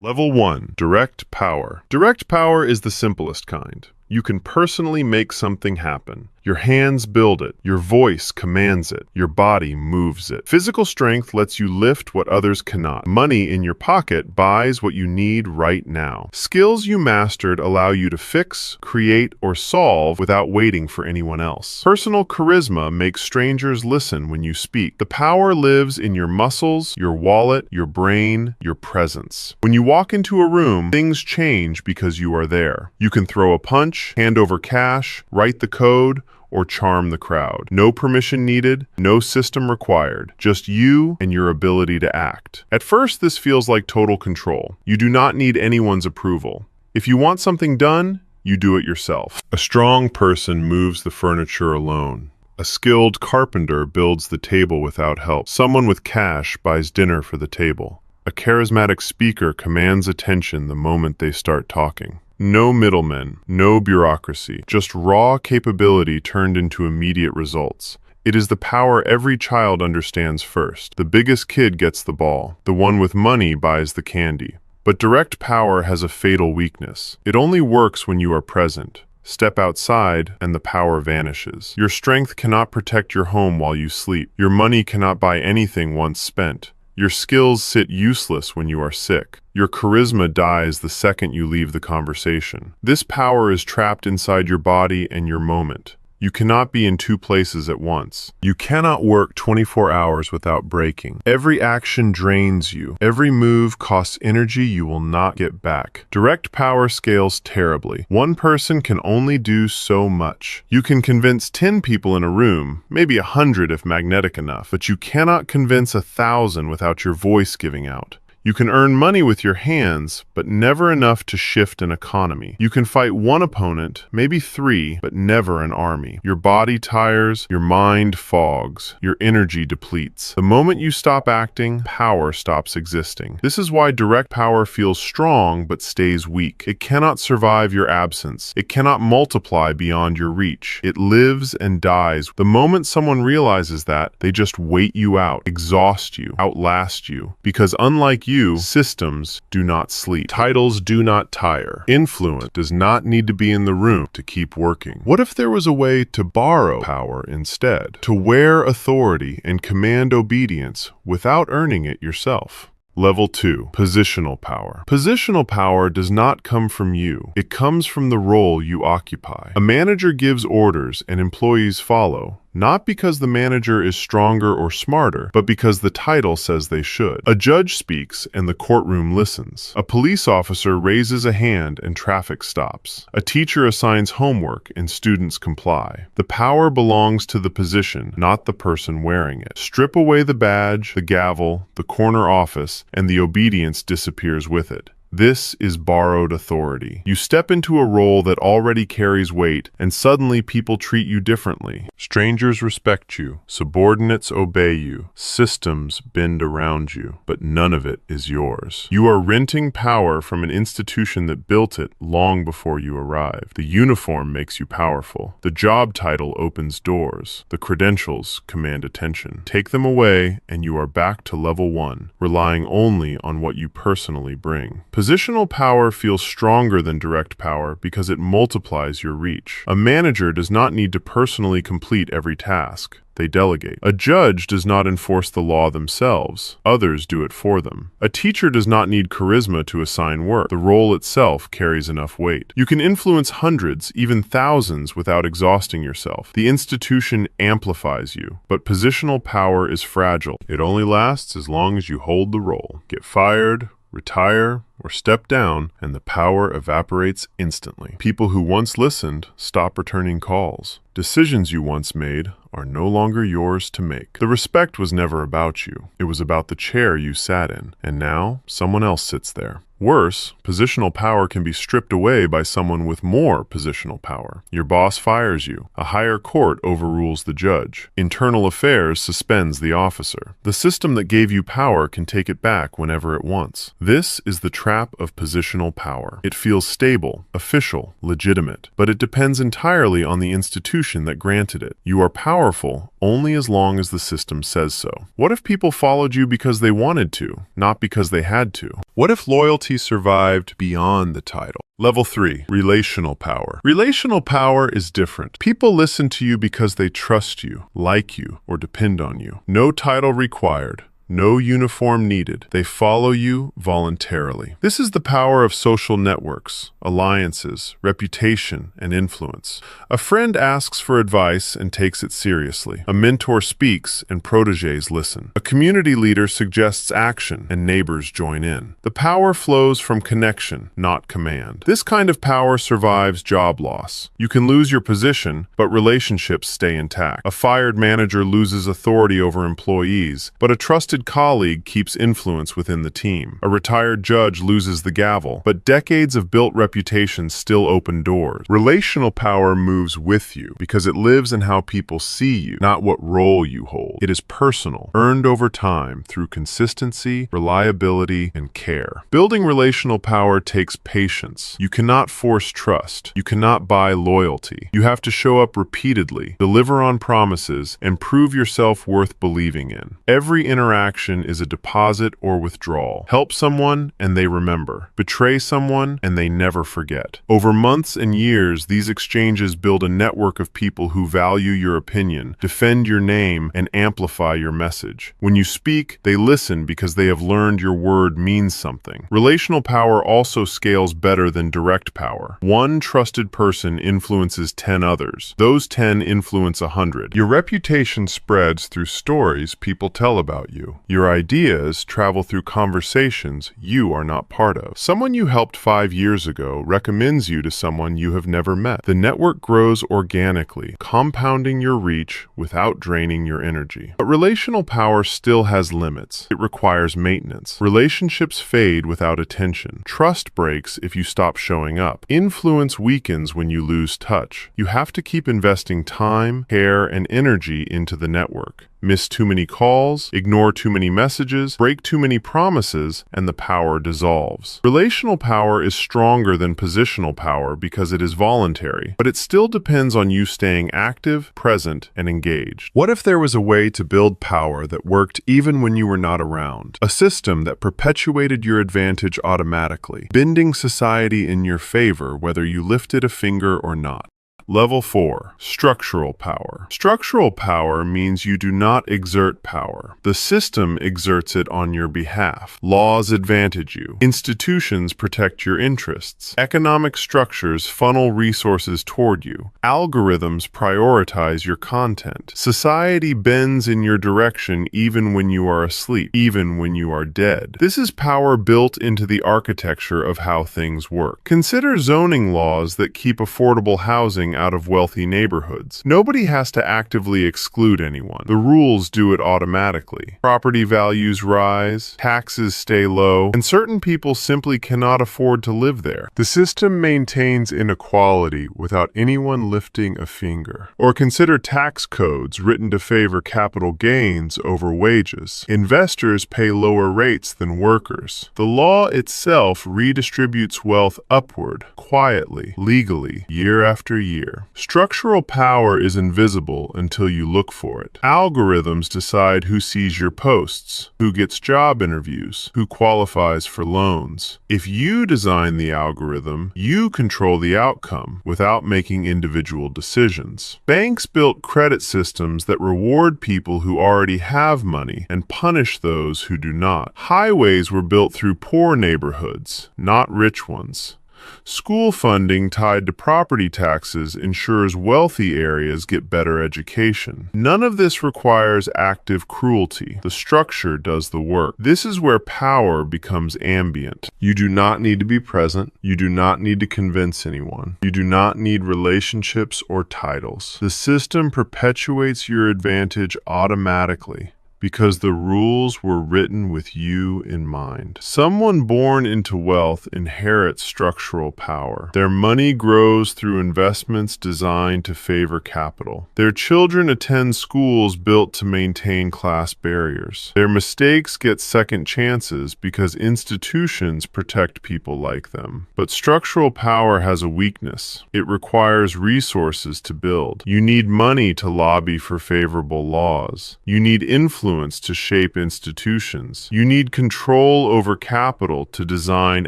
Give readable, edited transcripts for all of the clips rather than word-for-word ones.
Level 1. Direct Power. Direct power is the simplest kind. You can personally make something happen. Your hands build it, your voice commands it, your body moves it. Physical strength lets you lift what others cannot. Money in your pocket buys what you need right now. Skills you mastered allow you to fix, create, or solve without waiting for anyone else. Personal charisma makes strangers listen when you speak. The power lives in your muscles, your wallet, your brain, your presence. When you walk into a room, things change because you are there. You can throw a punch, hand over cash, write the code, or charm the crowd. No permission needed, no system required, just you and your ability to act. At first, this feels like total control. You do not need anyone's approval. If you want something done, you do it yourself. A strong person moves the furniture alone. A skilled carpenter builds the table without help. Someone with cash buys dinner for the table. A charismatic speaker commands attention the moment they start talking. No middlemen, no bureaucracy, just raw capability turned into immediate results. It is the power every child understands first. The biggest kid gets the ball. The one with money buys the candy. But direct power has a fatal weakness. It only works when you are present. Step outside, and the power vanishes. Your strength cannot protect your home while you sleep. Your money cannot buy anything once spent. Your skills sit useless when you are sick. Your charisma dies the second you leave the conversation. This power is trapped inside your body and your moment. You cannot be in two places at once. You cannot work 24 hours without breaking. Every action drains you. Every move costs energy you will not get back. Direct power scales terribly. One person can only do so much. You can convince 10 people in a room, maybe 100 if magnetic enough, but you cannot convince 1,000 without your voice giving out. You can earn money with your hands, but never enough to shift an economy. You can fight one opponent, maybe 3, but never an army. Your body tires, your mind fogs, your energy depletes. The moment you stop acting, power stops existing. This is why direct power feels strong but stays weak. It cannot survive your absence. It cannot multiply beyond your reach. It lives and dies. The moment someone realizes that, they just wait you out, exhaust you, outlast you. Because unlike you, systems do not sleep. Titles do not tire. Influence does not need to be in the room to keep working. What if there was a way to borrow power instead? To wear authority and command obedience without earning it yourself? Level 2. Positional power. Positional power does not come from you. It comes from the role you occupy. A manager gives orders and employees follow, not because the manager is stronger or smarter, but because the title says they should. A judge speaks and the courtroom listens. A police officer raises a hand and traffic stops. A teacher assigns homework and students comply. The power belongs to the position, not the person wearing it. Strip away the badge, the gavel, the corner office, and the obedience disappears with it. This is borrowed authority. You step into a role that already carries weight, and suddenly people treat you differently. Strangers respect you, subordinates obey you, systems bend around you, but none of it is yours. You are renting power from an institution that built it long before you arrived. The uniform makes you powerful. The job title opens doors. The credentials command attention. Take them away, and you are back to level 1, relying only on what you personally bring. Positional power feels stronger than direct power because it multiplies your reach. A manager does not need to personally complete every task. They delegate. A judge does not enforce the law themselves. Others do it for them. A teacher does not need charisma to assign work. The role itself carries enough weight. You can influence hundreds, even thousands, without exhausting yourself. The institution amplifies you, but positional power is fragile. It only lasts as long as you hold the role. Get fired, retire, or step down, and the power evaporates instantly. People who once listened stop returning calls. Decisions you once made are no longer yours to make. The respect was never about you. It was about the chair you sat in, and now someone else sits there. Worse, positional power can be stripped away by someone with more positional power. Your boss fires you. A higher court overrules the judge. Internal affairs suspends the officer. The system that gave you power can take it back whenever it wants. This is the trap of positional power. It feels stable, official, legitimate, but it depends entirely on the institution that granted it. You are powerful only as long as the system says so. What if people followed you because they wanted to, not because they had to? What if loyalty survived beyond the title? Level 3. Relational power. Relational power is different. People listen to you because they trust you, like you, or depend on you. No title required. No uniform needed. They follow you voluntarily. This is the power of social networks, alliances, reputation, and influence. A friend asks for advice and takes it seriously. A mentor speaks and protégés listen. A community leader suggests action and neighbors join in. The power flows from connection, not command. This kind of power survives job loss. You can lose your position, but relationships stay intact. A fired manager loses authority over employees, but a trusted colleague keeps influence within the team. A retired judge loses the gavel, but decades of built reputations still open doors. Relational power moves with you because it lives in how people see you, not what role you hold. It is personal, earned over time through consistency, reliability, and care. Building relational power takes patience. You cannot force trust. You cannot buy loyalty. You have to show up repeatedly, deliver on promises, and prove yourself worth believing in. Every interaction is a deposit or withdrawal. Help someone and they remember. Betray someone and they never forget. Over months and years, these exchanges build a network of people who value your opinion, defend your name, and amplify your message. When you speak, they listen because they have learned your word means something. Relational power also scales better than direct power. One trusted person influences 10 others. Those 10 influence 100. Your reputation spreads through stories people tell about you. Your ideas travel through conversations you are not part of. Someone you helped 5 years ago recommends you to someone you have never met. The network grows organically, compounding your reach without draining your energy. But relational power still has limits. It requires maintenance. Relationships fade without attention. Trust breaks if you stop showing up. Influence weakens when you lose touch. You have to keep investing time, care, and energy into the network. Miss too many calls, ignore too many messages, break too many promises, and the power dissolves. Relational power is stronger than positional power because it is voluntary, but it still depends on you staying active, present, and engaged. What if there was a way to build power that worked even when you were not around? A system that perpetuated your advantage automatically, bending society in your favor whether you lifted a finger or not. Level 4. Structural power. Structural power means you do not exert power. The system exerts it on your behalf. Laws advantage you. Institutions protect your interests. Economic structures funnel resources toward you. Algorithms prioritize your content. Society bends in your direction even when you are asleep, even when you are dead. This is power built into the architecture of how things work. Consider zoning laws that keep affordable housing out of wealthy neighborhoods. Nobody has to actively exclude anyone. The rules do it automatically. Property values rise, taxes stay low, and certain people simply cannot afford to live there. The system maintains inequality without anyone lifting a finger. Or consider tax codes written to favor capital gains over wages. Investors pay lower rates than workers. The law itself redistributes wealth upward, quietly, legally, year after year. Structural power is invisible until you look for it. Algorithms decide who sees your posts, who gets job interviews, who qualifies for loans. If you design the algorithm, you control the outcome without making individual decisions. Banks built credit systems that reward people who already have money and punish those who do not. Highways were built through poor neighborhoods, not rich ones. School funding tied to property taxes ensures wealthy areas get better education. None of this requires active cruelty. The structure does the work. This is where power becomes ambient. You do not need to be present. You do not need to convince anyone. You do not need relationships or titles. The system perpetuates your advantage automatically. because the rules were written with you in mind. Someone born into wealth inherits structural power. Their money grows through investments designed to favor capital. Their children attend schools built to maintain class barriers. Their mistakes get second chances because institutions protect people like them. But structural power has a weakness. It requires resources to build. You need money to lobby for favorable laws. You need influence to shape institutions. You need control over capital to design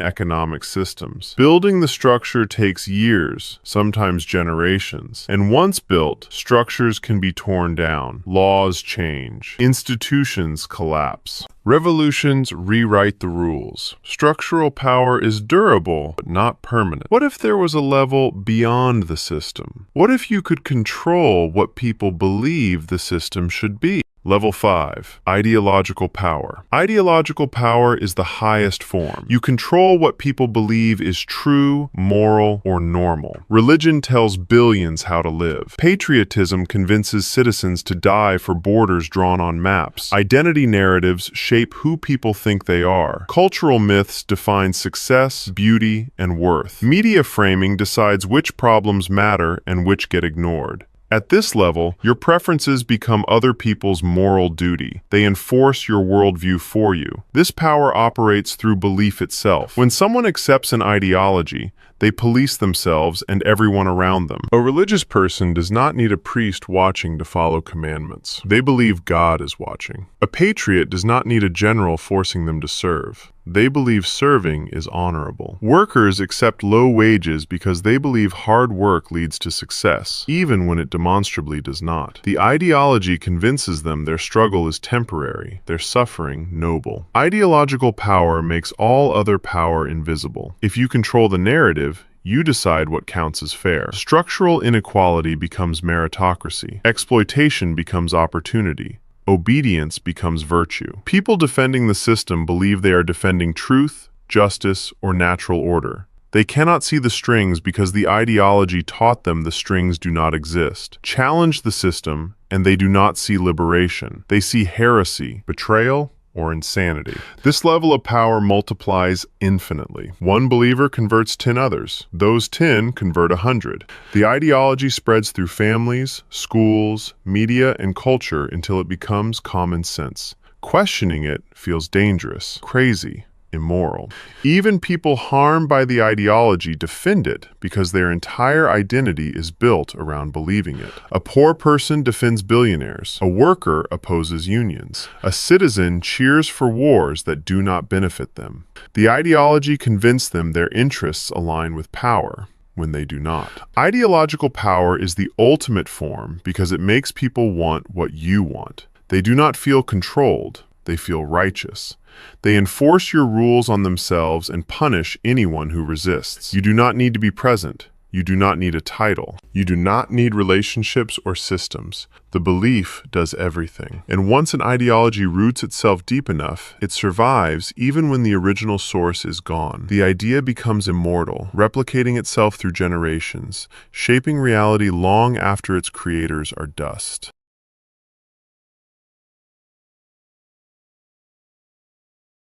economic systems. Building the structure takes years, sometimes generations. And once built, structures can be torn down. Laws change. Institutions collapse. Revolutions rewrite the rules. Structural power is durable, but not permanent. What if there was a level beyond the system? What if you could control what people believe the system should be? Level 5. Ideological power. Ideological power is the highest form. You control what people believe is true, moral, or normal. Religion tells billions how to live. Patriotism convinces citizens to die for borders drawn on maps. Identity narratives shape who people think they are. Cultural myths define success, beauty, and worth. Media framing decides which problems matter and which get ignored. At this level, your preferences become other people's moral duty. They enforce your worldview for you. This power operates through belief itself. When someone accepts an ideology, they police themselves and everyone around them. A religious person does not need a priest watching to follow commandments. They believe God is watching. A patriot does not need a general forcing them to serve. They believe serving is honorable. Workers accept low wages because they believe hard work leads to success, even when it demonstrably does not. The ideology convinces them their struggle is temporary, their suffering noble. Ideological power makes all other power invisible. If you control the narrative, you decide what counts as fair. Structural inequality becomes meritocracy. Exploitation becomes opportunity. Obedience becomes virtue. People defending the system believe they are defending truth, justice, or natural order. They cannot see the strings because the ideology taught them the strings do not exist. Challenge the system, and they do not see liberation. They see heresy, betrayal, or insanity. This level of power multiplies infinitely. One believer converts 10 others. Those 10 convert 100. The ideology spreads through families, schools, media, and culture until it becomes common sense. Questioning it feels dangerous, crazy, immoral. Even people harmed by the ideology defend it because their entire identity is built around believing it. A poor person defends billionaires. A worker opposes unions. A citizen cheers for wars that do not benefit them. The ideology convinced them their interests align with power when they do not. Ideological power is the ultimate form because it makes people want what you want. They do not feel controlled. They feel righteous. They enforce your rules on themselves and punish anyone who resists. You do not need to be present. You do not need a title. You do not need relationships or systems. The belief does everything. And once an ideology roots itself deep enough, it survives even when the original source is gone. The idea becomes immortal, replicating itself through generations, shaping reality long after its creators are dust.